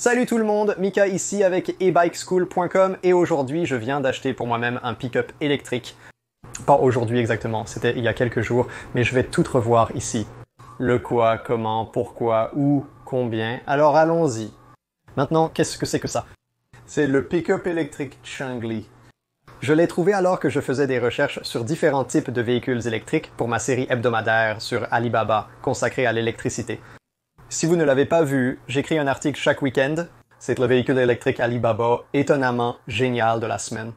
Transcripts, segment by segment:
Salut tout le monde, Mika ici avec ebikeschool.com et aujourd'hui je viens d'acheter pour moi-même un pick-up électrique. Pas aujourd'hui exactement, c'était il y a quelques jours, mais je vais tout revoir ici. Le quoi, comment, pourquoi, où, combien. Alors allons-y. Maintenant, qu'est-ce que c'est que ça? C'est le pick-up électrique Changli. Je l'ai trouvé alors que je faisais des recherches sur différents types de véhicules électriques pour ma série hebdomadaire sur Alibaba consacrée à l'électricité. Si vous ne l'avez pas vu, j'écris un article chaque week-end. C'est le véhicule électrique Alibaba étonnamment génial de la semaine.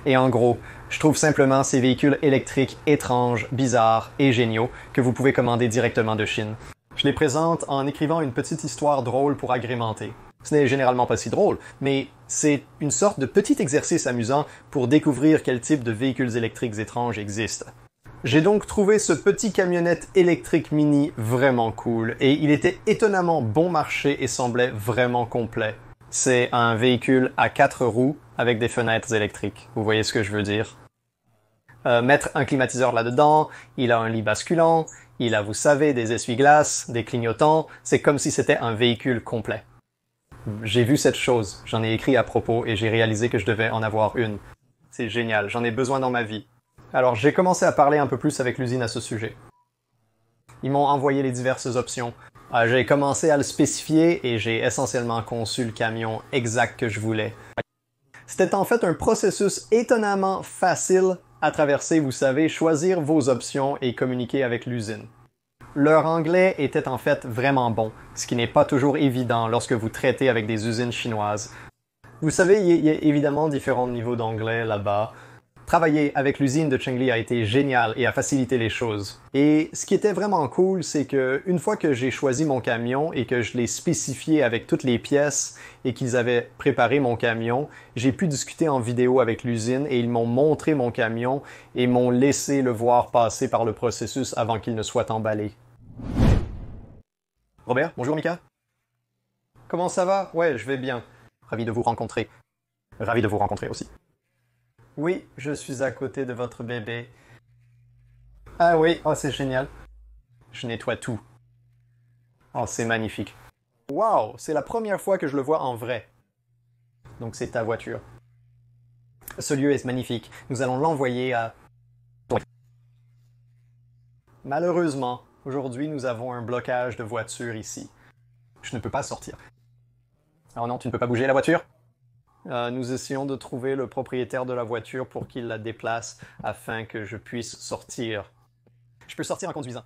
Et en gros, je trouve simplement ces véhicules électriques étranges, bizarres et géniaux que vous pouvez commander directement de Chine. Je les présente en écrivant une petite histoire drôle pour agrémenter. Ce n'est généralement pas si drôle, mais c'est une sorte de petit exercice amusant pour découvrir quel type de véhicules électriques étranges existent. J'ai donc trouvé ce petit camionnette électrique mini vraiment cool et il était étonnamment bon marché et semblait vraiment complet. C'est un véhicule à 4 roues avec des fenêtres électriques. Vous voyez ce que je veux dire? Mettre un climatiseur là-dedans, il a un lit basculant, il a, vous savez, des essuie-glaces, des clignotants, c'est comme si c'était un véhicule complet. J'ai vu cette chose, j'en ai écrit à propos et j'ai réalisé que je devais en avoir une. C'est génial, j'en ai besoin dans ma vie. Alors j'ai commencé à parler un peu plus avec l'usine à ce sujet. Ils m'ont envoyé les diverses options. J'ai commencé à le spécifier et j'ai essentiellement conçu le camion exact que je voulais. C'était en fait un processus étonnamment facile à traverser, vous savez, choisir vos options et communiquer avec l'usine. Leur anglais était en fait vraiment bon, ce qui n'est pas toujours évident lorsque vous traitez avec des usines chinoises. Vous savez, il y a évidemment différents niveaux d'anglais là-bas. Travailler avec l'usine de Changli a été génial et a facilité les choses. Et ce qui était vraiment cool, c'est que une fois que j'ai choisi mon camion et que je l'ai spécifié avec toutes les pièces et qu'ils avaient préparé mon camion, j'ai pu discuter en vidéo avec l'usine et ils m'ont montré mon camion et m'ont laissé le voir passer par le processus avant qu'il ne soit emballé. Robert, bonjour Mika. Comment ça va? Ouais, je vais bien. Ravi de vous rencontrer. Ravi de vous rencontrer aussi. Oui, je suis à côté de votre bébé. Ah oui, oh c'est génial. Je nettoie tout. Oh, c'est magnifique. Waouh, c'est la première fois que je le vois en vrai. Donc c'est ta voiture. Ce lieu est magnifique. Nous allons l'envoyer à... Malheureusement, aujourd'hui nous avons un blocage de voiture ici. Je ne peux pas sortir. Oh non, tu ne peux pas bouger la voiture? Nous essayons de trouver le propriétaire de la voiture pour qu'il la déplace afin que je puisse sortir. Je peux sortir en conduisant.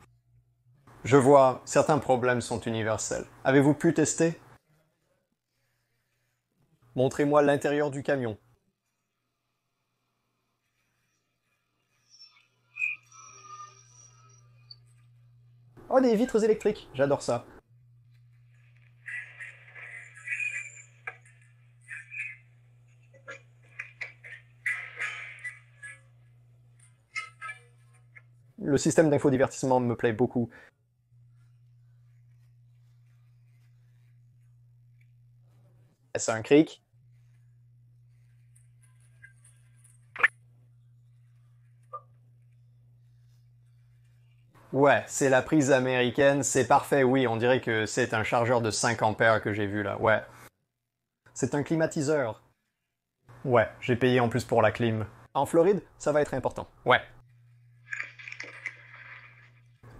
Je vois, certains problèmes sont universels. Avez-vous pu tester? Montrez-moi l'intérieur du camion. Oh, des vitres électriques, j'adore ça. Le système d'infodivertissement me plaît beaucoup. C'est un cric. Ouais, c'est la prise américaine, c'est parfait, oui, on dirait que c'est un chargeur de 5 ampères que j'ai vu là, ouais. C'est un climatiseur. Ouais, j'ai payé en plus pour la clim. En Floride, ça va être important. Ouais.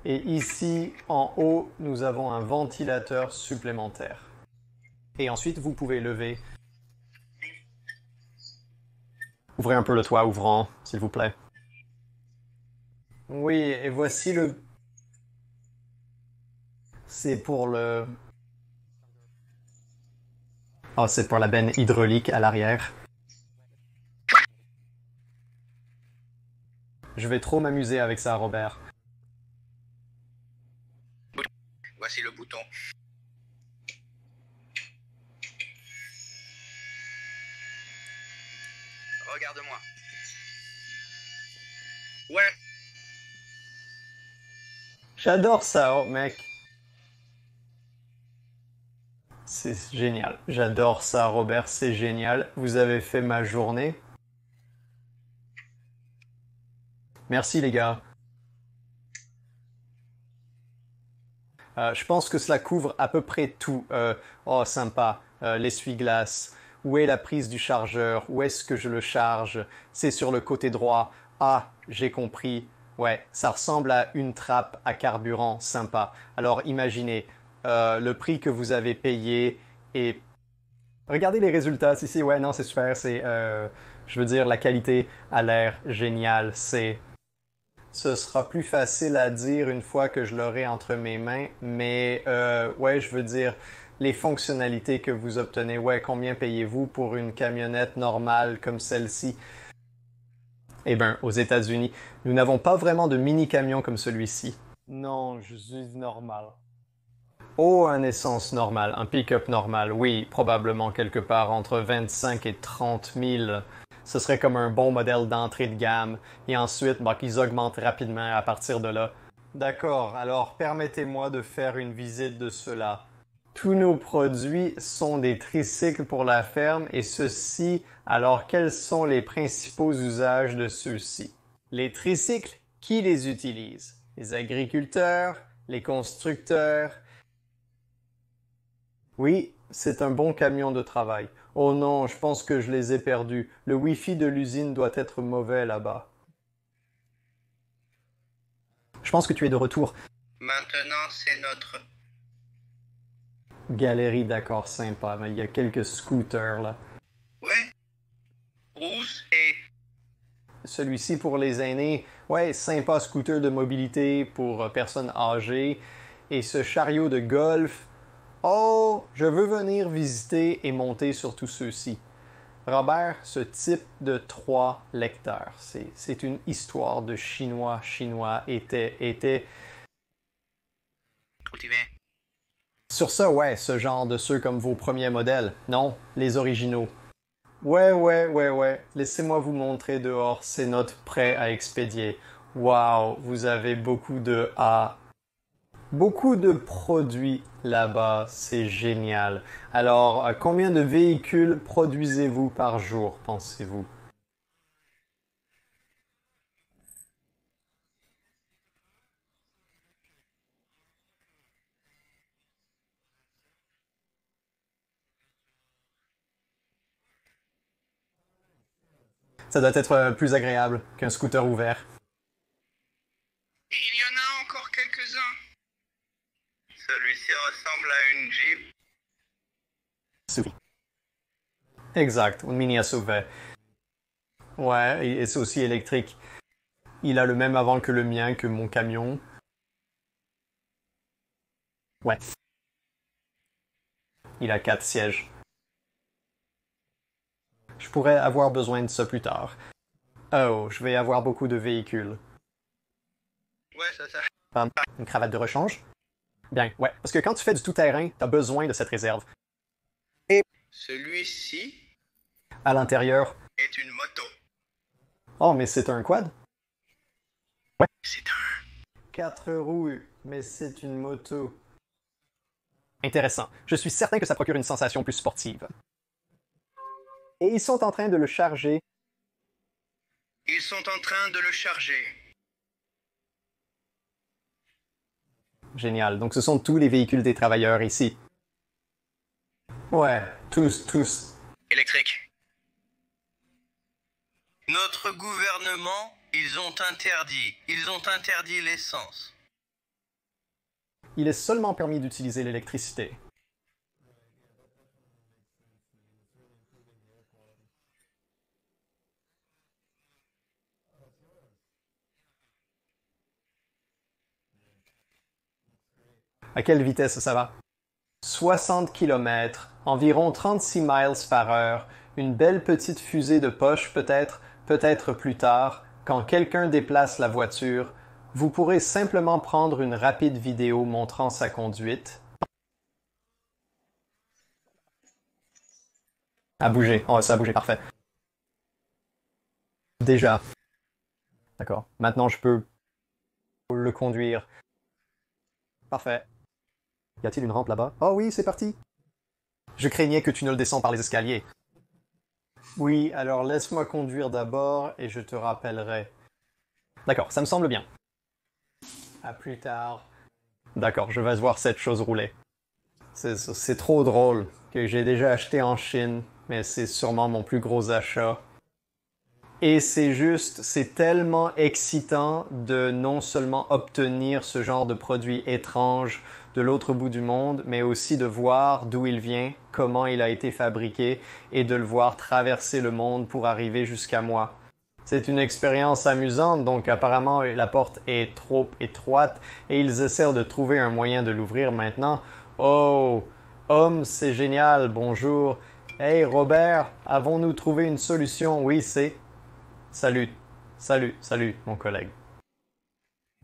Et ici, en haut, nous avons un ventilateur supplémentaire. Et ensuite, vous pouvez lever. Ouvrez un peu le toit ouvrant, s'il vous plaît. Oui, et voici le... C'est pour le... Oh, c'est pour la benne hydraulique à l'arrière. Je vais trop m'amuser avec ça, Robert. Voici le bouton. Regarde-moi. Ouais. J'adore ça, oh mec. C'est génial. J'adore ça, Robert, c'est génial. Vous avez fait ma journée. Merci les gars. Je pense que cela couvre à peu près tout. Oh, sympa. l'essuie-glace? Où est la prise du chargeur? Où est-ce que je le charge? C'est sur le côté droit. Ah, j'ai compris. Ouais, ça ressemble à une trappe à carburant sympa. Alors imaginez le prix que vous avez payé et regardez les résultats. Si, si, ouais, non, c'est super. Je veux dire, la qualité a l'air géniale. Ce sera plus facile à dire une fois que je l'aurai entre mes mains, mais ouais, je veux dire, les fonctionnalités que vous obtenez, ouais, combien payez-vous pour une camionnette normale comme celle-ci? Eh bien, aux États-Unis, nous n'avons pas vraiment de mini-camion comme celui-ci. Non, je suis normal. Oh, un essence normal, un pick-up normal, oui, probablement quelque part entre 25 et 30 000. Ce serait comme un bon modèle d'entrée de gamme, et ensuite, bah, qu'ils augmentent rapidement à partir de là. D'accord, alors permettez-moi de faire une visite de cela. Tous nos produits sont des tricycles pour la ferme, et ceux-ci, alors quels sont les principaux usages de ceux-ci? Les tricycles, qui les utilise? Les agriculteurs, les constructeurs. Oui, c'est un bon camion de travail. Oh non, je pense que je les ai perdus. Le Wi-Fi de l'usine doit être mauvais là-bas. Je pense que tu es de retour. Maintenant, c'est notre... Galerie, d'accord, sympa, mais il y a quelques scooters là. Ouais. Rousse et... Celui-ci pour les aînés, ouais, sympa scooter de mobilité pour personnes âgées. Et ce chariot de golf, oh, je veux venir visiter et monter sur tous ceux-ci. Robert, ce type de 3 lecteurs, c'est une histoire de chinois était... cultivé. Sur ça, ouais, ce genre de ceux comme vos premiers modèles. Non, les originaux. Ouais. Laissez-moi vous montrer dehors, c'est notre prêt à expédier. Waouh, vous avez beaucoup de produits là-bas, c'est génial. Alors, combien de véhicules produisez-vous par jour, pensez-vous? Ça doit être plus agréable qu'un scooter ouvert. Il y en a encore quelques-uns. Celui-ci ressemble à une Jeep. SUV. Exact, une mini SUV. Ouais, et c'est aussi électrique. Il a le même avant que le mien, que mon camion. Ouais, il a 4 sièges. Je pourrais avoir besoin de ça plus tard. Oh, je vais avoir beaucoup de véhicules. Ouais, ça. Une cravate de rechange? Bien, ouais, parce que quand tu fais du tout-terrain, t'as besoin de cette réserve. Celui-ci À l'intérieur. est une moto. Oh, mais c'est un quad? Ouais. C'est un... 4 roues, mais c'est une moto. Intéressant. Je suis certain que ça procure une sensation plus sportive. Et ils sont en train de le charger. Ils sont en train de le charger. Génial. Donc ce sont tous les véhicules des travailleurs ici. Ouais, tous. Électrique. Notre gouvernement, ils ont interdit l'essence. Il est seulement permis d'utiliser l'électricité. À quelle vitesse ça va? 60 km, environ 36 miles par heure, une belle petite fusée de poche peut-être plus tard, quand quelqu'un déplace la voiture, vous pourrez simplement prendre une rapide vidéo montrant sa conduite. À bouger. Oh, ça a bougé, parfait. Déjà. D'accord. Maintenant, je peux le conduire. Parfait. Y a-t-il une rampe là-bas? Oh oui, c'est parti. Je craignais que tu ne le descends par les escaliers. Oui, alors laisse-moi conduire d'abord et je te rappellerai. D'accord, ça me semble bien. À plus tard. D'accord, je vais voir cette chose rouler. C'est trop drôle que j'ai déjà acheté en Chine, mais c'est sûrement mon plus gros achat. Et c'est tellement excitant de non seulement obtenir ce genre de produit étrange de l'autre bout du monde, mais aussi de voir d'où il vient, comment il a été fabriqué, et de le voir traverser le monde pour arriver jusqu'à moi. C'est une expérience amusante, donc apparemment la porte est trop étroite et ils essaient de trouver un moyen de l'ouvrir maintenant. Oh, homme, c'est génial, bonjour. Hey Robert, avons-nous trouvé une solution? Oui, c'est... Salut, salut, mon collègue.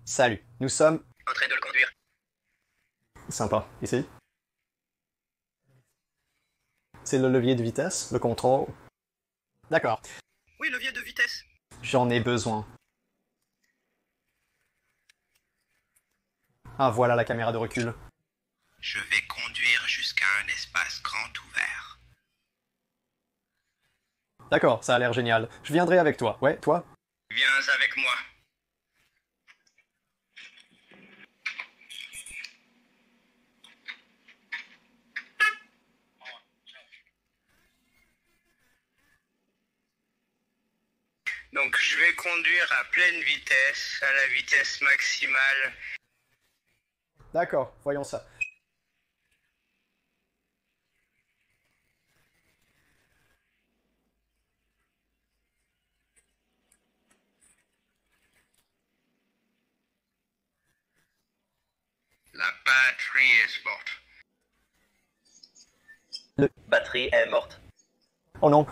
Salut, nous sommes... En train de le conduire. Sympa, ici. C'est le levier de vitesse, le contrôle. D'accord, Oui, levier de vitesse. j'en ai besoin. Ah, voilà la caméra de recul. Je vais conduire jusqu'à un espace grand ouvert. D'accord, ça a l'air génial. Je viendrai avec toi. Ouais, toi? Viens avec moi. Donc je vais conduire à pleine vitesse, à la vitesse maximale. D'accord, voyons ça. La batterie est morte. Batterie est morte. Oh non.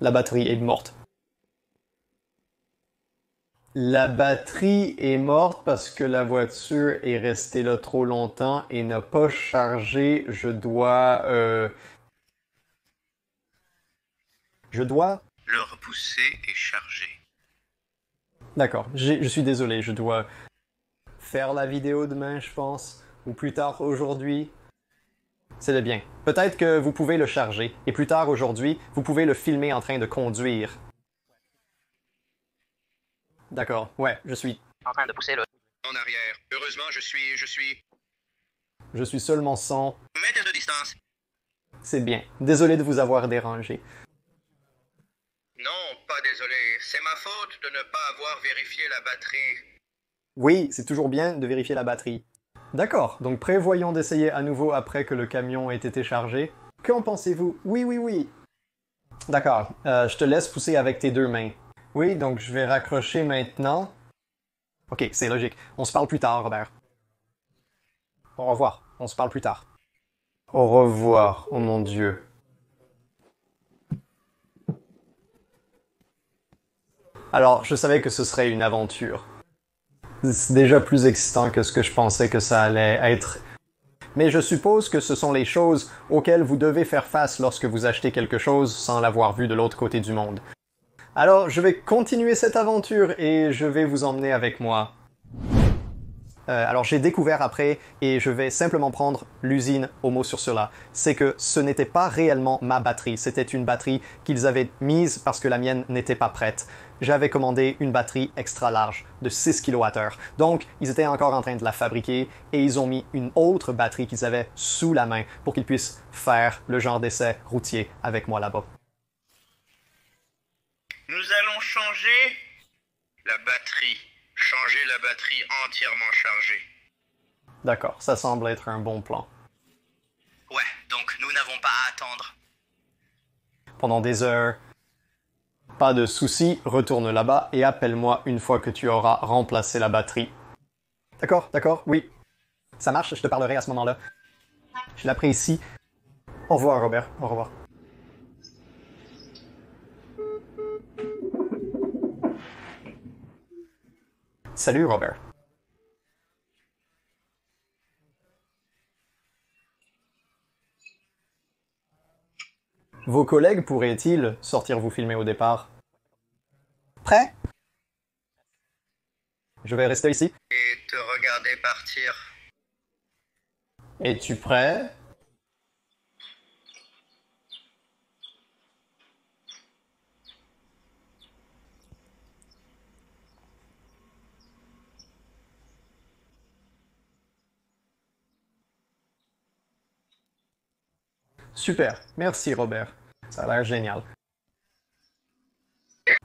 La batterie est morte. La batterie est morte parce que la voiture est restée là trop longtemps et n'a pas chargé. Je dois... Le repousser et charger. D'accord, je suis désolé, je dois faire la vidéo demain, je pense, ou plus tard aujourd'hui. C'est bien. Peut-être que vous pouvez le charger, et plus tard aujourd'hui, vous pouvez le filmer en train de conduire. D'accord, ouais, je suis En train de pousser le... En arrière. Heureusement, je suis seulement 100. mètre de distance. C'est bien. Désolé de vous avoir dérangé. Non, pas désolé. C'est ma faute de ne pas avoir vérifié la batterie. Oui, c'est toujours bien de vérifier la batterie. D'accord, donc prévoyons d'essayer à nouveau après que le camion ait été chargé. Qu'en pensez-vous? Oui. D'accord, je te laisse pousser avec tes deux mains. Oui, donc je vais raccrocher maintenant. Ok, c'est logique. On se parle plus tard, Robert. Au revoir, on se parle plus tard. Au revoir, oh mon Dieu. Alors, je savais que ce serait une aventure. C'est déjà plus excitant que ce que je pensais que ça allait être. Mais je suppose que ce sont les choses auxquelles vous devez faire face lorsque vous achetez quelque chose sans l'avoir vu de l'autre côté du monde. Alors, je vais continuer cette aventure et je vais vous emmener avec moi. Alors, j'ai découvert après, et je vais simplement prendre l'usine au mot sur cela, c'est que ce n'était pas réellement ma batterie, c'était une batterie qu'ils avaient mise parce que la mienne n'était pas prête. J'avais commandé une batterie extra large de 6 kWh. Donc, ils étaient encore en train de la fabriquer et ils ont mis une autre batterie qu'ils avaient sous la main pour qu'ils puissent faire le genre d'essai routier avec moi là-bas. Nous allons changer la batterie. Changer la batterie entièrement chargée. D'accord, ça semble être un bon plan. Ouais, donc nous n'avons pas à attendre. Pendant des heures, pas de souci, retourne là-bas et appelle-moi une fois que tu auras remplacé la batterie. D'accord, oui. Ça marche, je te parlerai à ce moment-là. Je l'apprécie. Au revoir, Robert. Au revoir. Salut, Robert. Vos collègues pourraient-ils sortir vous filmer au départ? Prêt? Je vais rester ici. Et te regarder partir. Es-tu prêt? Super, merci Robert. Ça a l'air génial.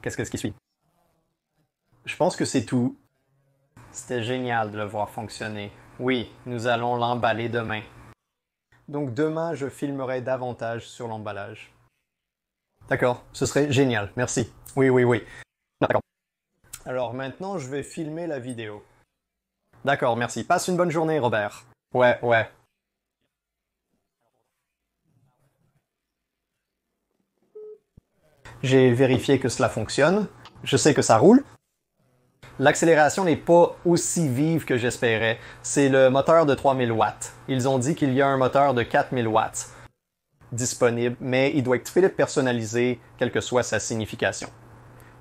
Qu'est-ce qui suit? Je pense que c'est tout. C'était génial de le voir fonctionner. Oui, nous allons l'emballer demain. Donc demain, je filmerai davantage sur l'emballage. D'accord, ce serait génial, merci. Oui. D'accord. Alors maintenant, je vais filmer la vidéo. D'accord, merci. Passe une bonne journée, Robert. Ouais. J'ai vérifié que cela fonctionne. Je sais que ça roule. L'accélération n'est pas aussi vive que j'espérais. C'est le moteur de 3000 watts. Ils ont dit qu'il y a un moteur de 4000 watts disponible, mais il doit être très personnalisé, quelle que soit sa signification.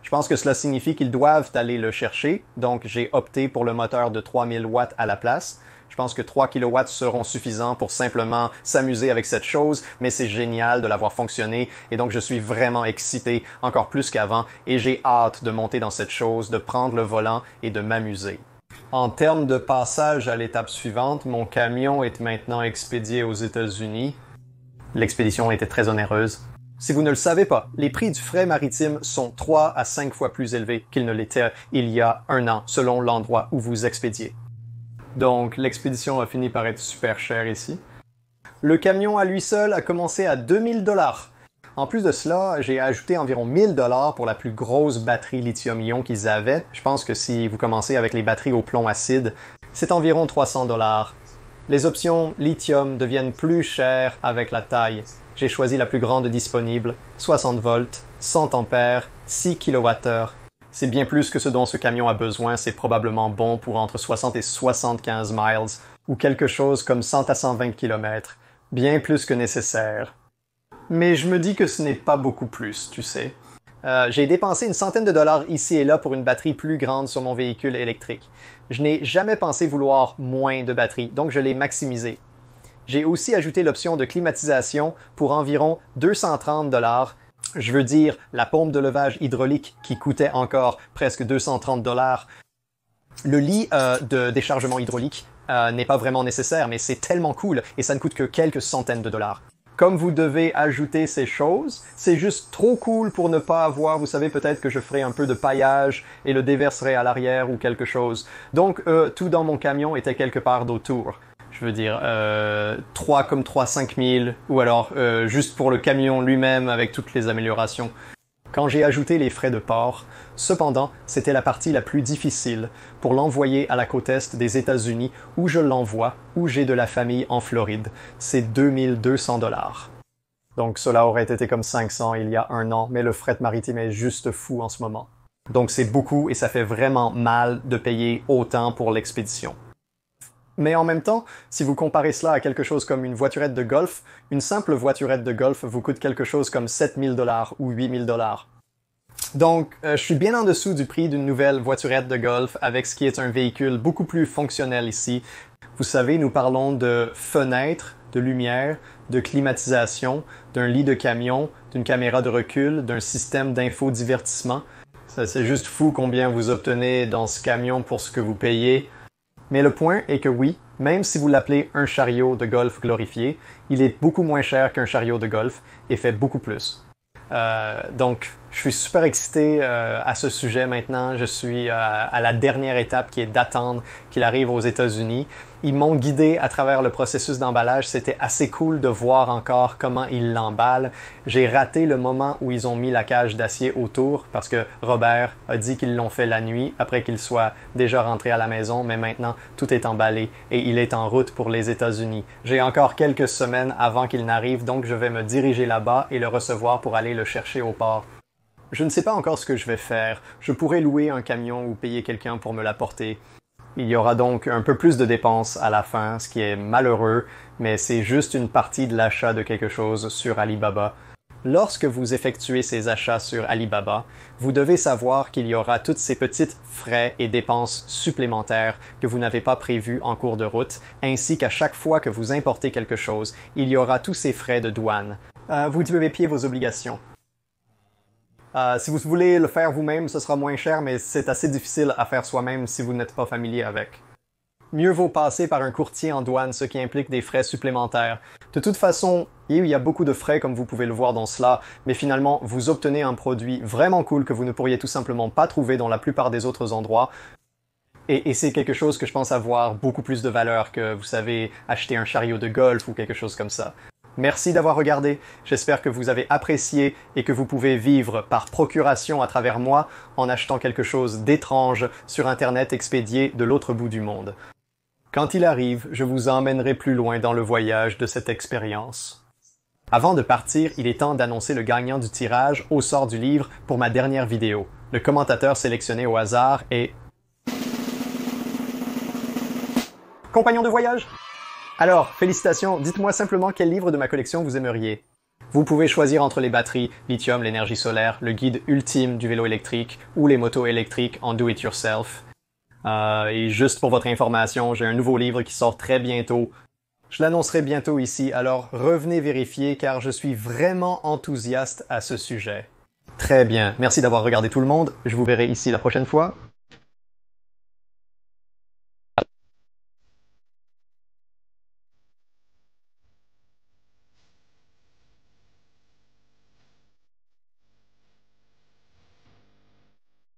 Je pense que cela signifie qu'ils doivent aller le chercher, donc j'ai opté pour le moteur de 3000 watts à la place. Je pense que 3 kW seront suffisants pour simplement s'amuser avec cette chose, mais c'est génial de l'avoir fonctionné et donc je suis vraiment excité, encore plus qu'avant, et j'ai hâte de monter dans cette chose, de prendre le volant et de m'amuser. En termes de passage à l'étape suivante, mon camion est maintenant expédié aux États-Unis. L'expédition était très onéreuse. Si vous ne le savez pas, les prix du fret maritime sont 3 à 5 fois plus élevés qu'ils ne l'étaient il y a un an, selon l'endroit où vous expédiez. Donc, l'expédition a fini par être super chère ici. Le camion à lui seul a commencé à 2000 $. En plus de cela, j'ai ajouté environ 1000 $ pour la plus grosse batterie lithium-ion qu'ils avaient. Je pense que si vous commencez avec les batteries au plomb acide, c'est environ 300 $. Les options lithium deviennent plus chères avec la taille. J'ai choisi la plus grande disponible, 60 volts, 100 ampères, 6 kWh. C'est bien plus que ce dont ce camion a besoin, c'est probablement bon pour entre 60 et 75 miles, ou quelque chose comme 100 à 120 km, bien plus que nécessaire. Mais je me dis que ce n'est pas beaucoup plus, tu sais. J'ai dépensé une centaine de dollars ici et là pour une batterie plus grande sur mon véhicule électrique. Je n'ai jamais pensé vouloir moins de batterie, donc je l'ai maximisé. J'ai aussi ajouté l'option de climatisation pour environ 230 $. Je veux dire, la pompe de levage hydraulique qui coûtait encore presque 230 $. Le lit de déchargement hydraulique n'est pas vraiment nécessaire, mais c'est tellement cool et ça ne coûte que quelques centaines de dollars. Comme vous devez ajouter ces choses, c'est juste trop cool pour ne pas avoir, vous savez peut-être que je ferai un peu de paillage et le déverserai à l'arrière ou quelque chose. Donc tout dans mon camion était quelque part d'autour. Je veux dire 5 000 ou alors juste pour le camion lui-même avec toutes les améliorations. Quand j'ai ajouté les frais de port, cependant, c'était la partie la plus difficile pour l'envoyer à la côte est des États-Unis où je l'envoie, où j'ai de la famille en Floride. C'est 2200 $. Donc cela aurait été comme 500 il y a un an, mais le fret maritime est juste fou en ce moment. Donc c'est beaucoup et ça fait vraiment mal de payer autant pour l'expédition. Mais en même temps, si vous comparez cela à quelque chose comme une voiturette de golf, une simple voiturette de golf vous coûte quelque chose comme 7000 $ ou 8000 $. Donc, je suis bien en dessous du prix d'une nouvelle voiturette de golf avec ce qui est un véhicule beaucoup plus fonctionnel ici. Vous savez, nous parlons de fenêtres, de lumière, de climatisation, d'un lit de camion, d'une caméra de recul, d'un système d'infodivertissement. C'est juste fou combien vous obtenez dans ce camion pour ce que vous payez. Mais le point est que oui, même si vous l'appelez un chariot de golf glorifié, il est beaucoup moins cher qu'un chariot de golf et fait beaucoup plus. Donc, je suis super excité à ce sujet maintenant. Je suis à la dernière étape qui est d'attendre qu'il arrive aux États-Unis. Ils m'ont guidé à travers le processus d'emballage. C'était assez cool de voir encore comment ils l'emballent. J'ai raté le moment où ils ont mis la cage d'acier autour parce que Robert a dit qu'ils l'ont fait la nuit après qu'il soit déjà rentré à la maison, mais maintenant tout est emballé et il est en route pour les États-Unis. J'ai encore quelques semaines avant qu'il n'arrive, donc je vais me diriger là-bas et le recevoir pour aller le chercher au port. Je ne sais pas encore ce que je vais faire. Je pourrais louer un camion ou payer quelqu'un pour me l'apporter. Il y aura donc un peu plus de dépenses à la fin, ce qui est malheureux, mais c'est juste une partie de l'achat de quelque chose sur Alibaba. Lorsque vous effectuez ces achats sur Alibaba, vous devez savoir qu'il y aura toutes ces petites frais et dépenses supplémentaires que vous n'avez pas prévues en cours de route, ainsi qu'à chaque fois que vous importez quelque chose, il y aura tous ces frais de douane. Vous devez payer vos obligations. Si vous voulez le faire vous-même, ce sera moins cher, mais c'est assez difficile à faire soi-même si vous n'êtes pas familier avec. mieux vaut passer par un courtier en douane, ce qui implique des frais supplémentaires. De toute façon, il y a beaucoup de frais comme vous pouvez le voir dans cela, mais finalement, vous obtenez un produit vraiment cool que vous ne pourriez tout simplement pas trouver dans la plupart des autres endroits. Et c'est quelque chose que je pense avoir beaucoup plus de valeur que, vous savez, acheter un chariot de golf ou quelque chose comme ça. Merci d'avoir regardé, j'espère que vous avez apprécié et que vous pouvez vivre par procuration à travers moi en achetant quelque chose d'étrange sur Internet expédié de l'autre bout du monde. Quand il arrive, je vous emmènerai plus loin dans le voyage de cette expérience. Avant de partir, il est temps d'annoncer le gagnant du tirage au sort du livre pour ma dernière vidéo. Le commentateur sélectionné au hasard est... Compagnon de voyage! Alors, félicitations, dites-moi simplement quel livre de ma collection vous aimeriez. Vous pouvez choisir entre les batteries, lithium, l'énergie solaire, le guide ultime du vélo électrique ou les motos électriques en do-it-yourself. Et juste pour votre information, j'ai un nouveau livre qui sort très bientôt. Je l'annoncerai bientôt ici, alors revenez vérifier car je suis vraiment enthousiaste à ce sujet. Très bien, merci d'avoir regardé tout le monde, je vous verrai ici la prochaine fois.